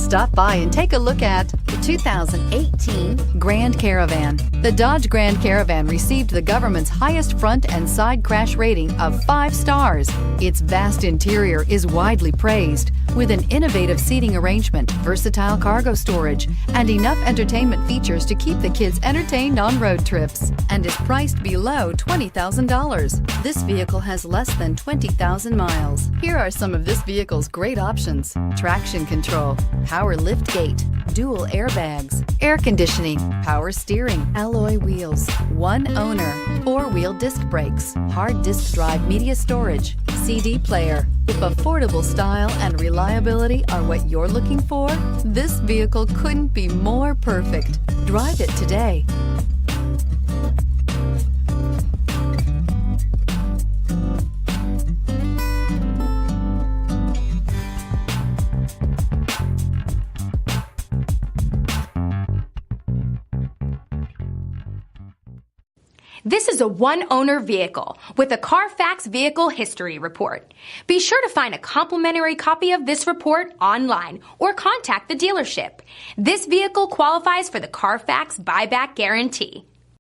Stop by and take a look at the 2018 Grand Caravan. The Dodge Grand Caravan received the government's highest front and side crash rating of 5 stars. Its vast interior is widely praised, with an innovative seating arrangement, versatile cargo storage, and enough entertainment features to keep the kids entertained on road trips, and is priced below $20,000. This vehicle has less than 20,000 miles. Here are some of this vehicle's great options: traction control, power lift gate, dual airbags, air conditioning, power steering, alloy wheels, one owner, 4-wheel disc brakes, hard disk drive media storage, CD player. If affordable style and reliability are what you're looking for, this vehicle couldn't be more perfect. Drive it today. This is a one-owner vehicle with a Carfax Vehicle History Report. Be sure to find a complimentary copy of this report online or contact the dealership. This vehicle qualifies for the Carfax Buyback Guarantee.